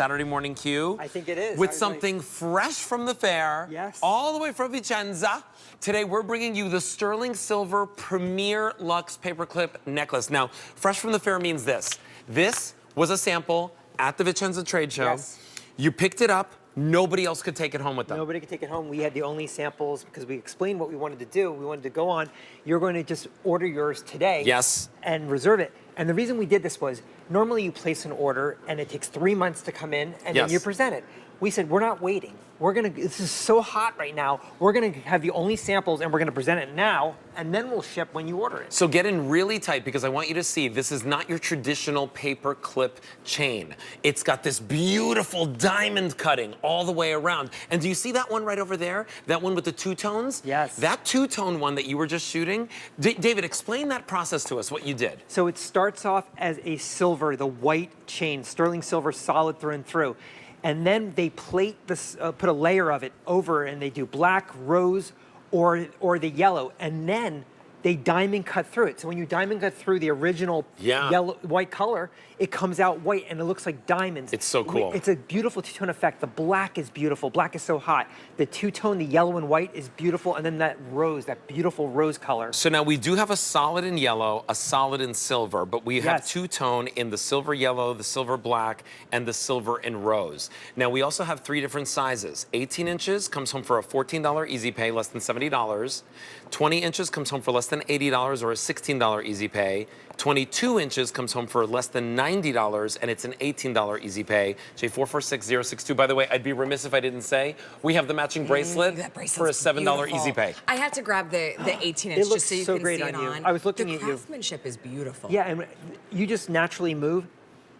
Saturday Morning Q. I think it is. With something fresh from the fair. Yes. All the way from Vicenza. Today we're bringing you the sterling silver premier Luxe Paperclip necklace. Now, fresh from the fair means this. This was a sample at the Vicenza trade show. Yes. You picked it up. Nobody else could take it home with them. Nobody could take it home. We had the only samples because we explained what we wanted to do. We wanted to go on. You're going to just order yours today. Yes. And reserve it. And the reason we did this was normally you place an order and it takes 3 months to come in and then you present it. We said, we're not waiting. This is so hot right now. We're gonna have the only samples and we're gonna present it now and then we'll ship when you order it. So get in really tight because I want you to see this is not your traditional paper clip chain. It's got this beautiful diamond cutting all the way around. And do you see that one right over there? That one with the two tones? Yes. That two-tone one that you were just shooting. David, explain that process to us, what you did. So it starts off as a silver, the white chain, sterling silver, solid through and through. And then they plate this, put a layer of it over, and they do black, rose, or the yellow, and then they diamond cut through it. So when you diamond cut through the original yellow, white color, it comes out white and it looks like diamonds. It's so cool. It's a beautiful two-tone effect. The black is beautiful. Black is so hot. The two-tone, the yellow and white is beautiful, and then that rose, that beautiful rose color. So now we do have a solid in yellow, a solid in silver, but we have two-tone in the silver yellow, the silver black, and the silver and rose. Now we also have 3 different sizes. 18 inches comes home for a $14 easy pay, less than $70. 20 inches comes home for less than $80 or a $16 easy pay. 22 inches comes home for less than $90 and it's an $18 easy pay. J446062. By the way, I'd be remiss if I didn't say we have the matching bracelet for a $7 beautiful. easy pay. I had to grab the 18 inch just so you can see it on. I was looking at you. The craftsmanship is beautiful. Yeah, and you just naturally move.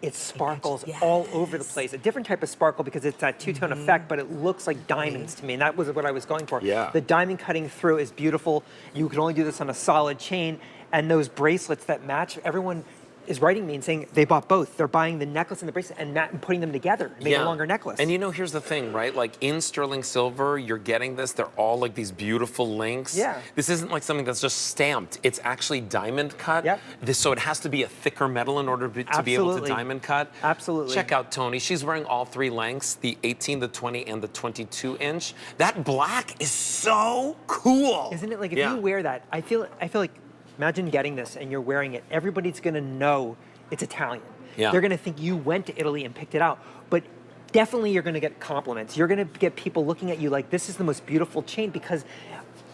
It sparkles all over the place. A different type of sparkle because it's that two-tone effect, but it looks like diamonds to me, and that was what I was going for. Yeah. The diamond cutting through is beautiful. You can only do this on a solid chain, and those bracelets that match, everyone is writing me and saying they bought both. They're buying the necklace and the bracelet and putting them together, make a longer necklace. And you know, here's the thing, right? Like in sterling silver, you're getting this. They're all like these beautiful links. Yeah. This isn't like something that's just stamped. It's actually diamond cut. Yep. So it has to be a thicker metal in order to be able to diamond cut. Absolutely. Check out Tony. She's wearing all 3 lengths, the 18, the 20, and the 22 inch. That black is so cool. Isn't it? Like if you wear that, I feel like, imagine getting this and you're wearing it. Everybody's gonna know it's Italian. Yeah. They're gonna think you went to Italy and picked it out. But definitely you're gonna get compliments. You're gonna get people looking at you like this is the most beautiful chain, because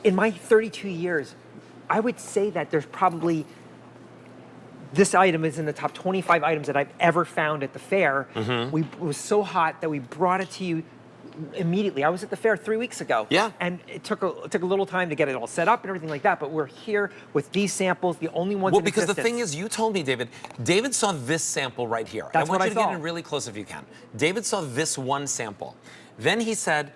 in my 32 years, I would say that there's probably, this item is in the top 25 items that I've ever found at the fair. It was so hot that we brought it to you immediately. I was at the fair 3 weeks ago. Yeah. And it took a little time to get it all set up and everything like that, but we're here with these samples, the only ones in because existence. the thing is, you told me, David saw this sample right here. That's what I want you to saw. get in really close if you can. David saw this one sample. Then he said,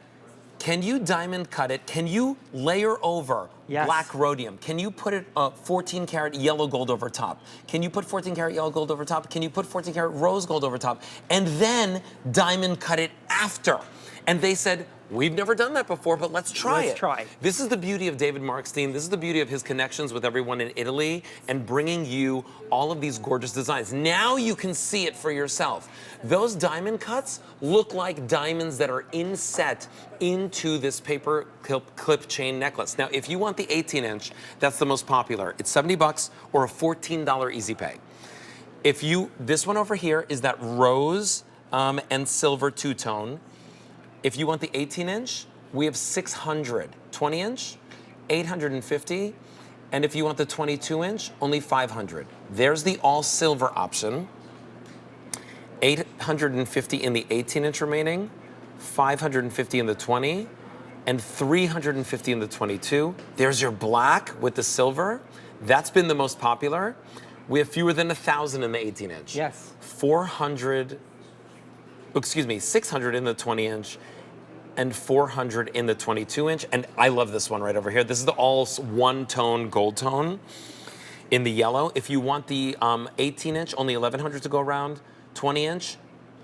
can you diamond cut it? Can you layer over black rhodium? Can you put it 14 karat yellow gold over top? Can you put 14 karat yellow gold over top? Can you put 14 karat rose gold over top? And then diamond cut it after. And they said, we've never done that before, but let's try it. Let's try. This is the beauty of David Markstein. This is the beauty of his connections with everyone in Italy and bringing you all of these gorgeous designs. Now you can see it for yourself. Those diamond cuts look like diamonds that are inset into this paper clip chain necklace. Now, if you want the 18 inch, that's the most popular. It's $70 or a $14 easy pay. This one over here is that rose and silver two-tone. If you want the 18 inch, we have 600. 20 inch, 850. And if you want the 22 inch, only 500. There's the all silver option. 850 in the 18 inch remaining, 550 in the 20, and 350 in the 22. There's your black with the silver. That's been the most popular. We have fewer than 1,000 in the 18 inch. Yes. 600 in the 20 inch and 400 in the 22 inch. And I love this one right over here. This is the all one tone gold tone in the yellow. If you want the 18 inch, only 1,100 to go around. 20 inch,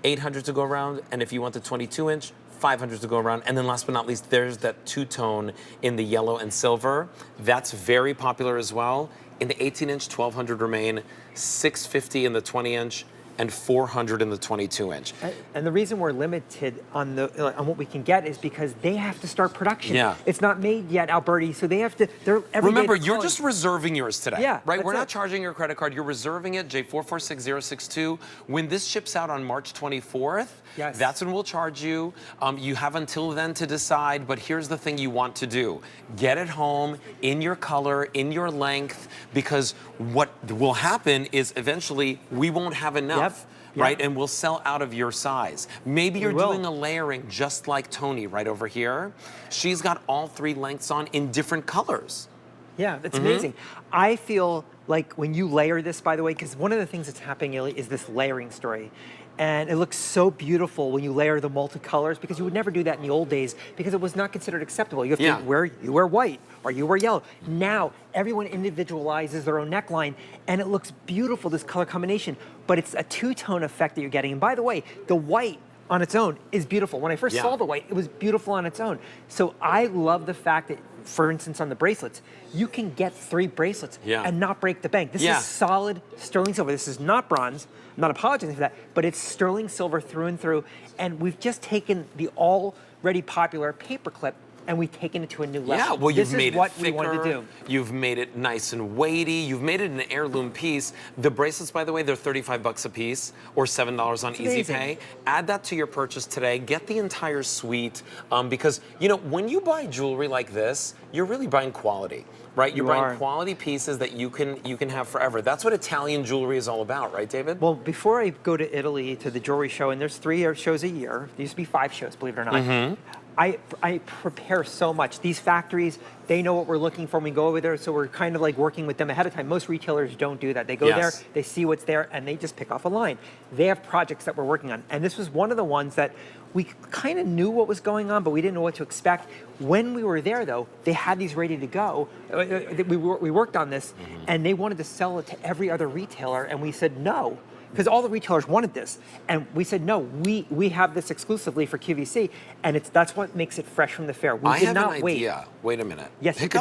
800 to go around. And if you want the 22 inch, 500 to go around. And then last but not least, there's that two-tone in the yellow and silver. That's very popular as well. In the 18 inch, 1,200 remain, 650 in the 20 inch, and 400 in the 22 inch. And the reason we're limited on what we can get is because they have to start production. Yeah. It's not made yet, Alberti, so they have to. Remember, you're just reserving yours today. Yeah, right. We're not it. charging your credit card. You're reserving it. J446062. When this ships out on March 24th, yes, that's when we'll charge you. You have until then to decide. But here's the thing you want to do: get it home in your color, in your length, because what will happen is eventually we won't have enough. Yep. Right, and we'll sell out of your size. Maybe you're doing a layering just like Tony right over here. She's got all 3 lengths on in different colors. Yeah, that's amazing. I feel like when you layer this, by the way, because one of the things that's happening is this layering story. And it looks so beautiful when you layer the multicolors, because you would never do that in the old days because it was not considered acceptable. You have to you wear white or you wear yellow. Now everyone individualizes their own neckline and it looks beautiful, this color combination, but it's a two-tone effect that you're getting. And by the way, the white on its own is beautiful. When I first saw the white, it was beautiful on its own. So I love the fact that, for instance, on the bracelets, you can get 3 bracelets and not break the bank. This is solid sterling silver. This is not bronze. I'm not apologizing for that, but it's sterling silver through and through. And we've just taken the already popular paperclip and we've taken it to a new level. Yeah, well, you've made it what thicker, we wanted to do. You've made it nice and weighty. You've made it an heirloom piece. The bracelets, by the way, they're $35 a piece or $7 on Easy Pay. Add that to your purchase today. Get the entire suite because, you know, when you buy jewelry like this, you're really buying quality. Right, you're buying quality pieces that you can have forever. That's what Italian jewelry is all about, right, David? Well, before I go to Italy to the jewelry show, and there's 3 shows a year. There used to be 5 shows, believe it or not. I prepare so much. These factories, they know what we're looking for when we go over there, so we're kind of like working with them ahead of time. Most retailers don't do that. They go there, they see what's there, and they just pick off a line. They have projects that we're working on, and this was one of the ones that we kind of knew what was going on, but we didn't know what to expect. When we were there, though, they had these ready to go. We worked on this, and they wanted to sell it to every other retailer, and we said no. Because all the retailers wanted this, and we said no. We have this exclusively for QVC, and that's what makes it fresh from the fair. We did not wait. I have an idea. Wait a minute. Yes, pick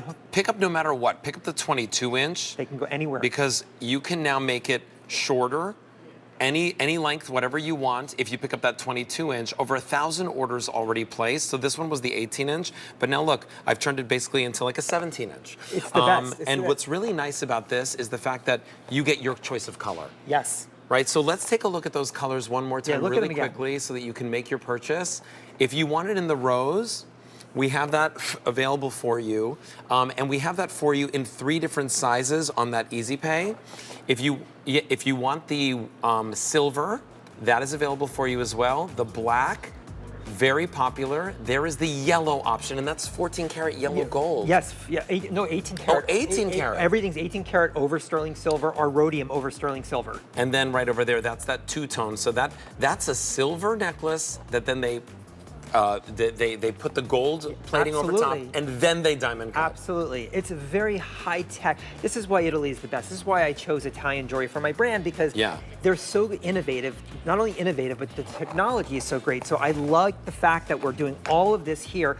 up no matter what. Pick up the 22 inch. They can go anywhere because you can now make it shorter, any length, whatever you want. If you pick up that 22 inch, over 1,000 orders already placed. So this one was the 18 inch, but now look, I've turned it basically into like a 17 inch. It's the best. And what's really nice about this is the fact that you get your choice of color. Yes. Right, so let's take a look at those colors one more time really quickly so that you can make your purchase. If you want it in the rose, we have that available for you. And we have that for you in 3 different sizes on that Easy Pay. If you want the silver, that is available for you as well. The black, very popular. There is the yellow option, and that's 14 karat yellow gold. Yes, 18 karat. Oh, 18 karat. Everything's 18 karat over sterling silver or rhodium over sterling silver. And then right over there, that's that 2-tone. So that's a silver necklace that then they put the gold plating over top, and then they diamond cut. Absolutely. It's very high tech. This is why Italy is the best. This is why I chose Italian jewelry for my brand, because they're so innovative. Not only innovative, but the technology is so great. So I like the fact that we're doing all of this here.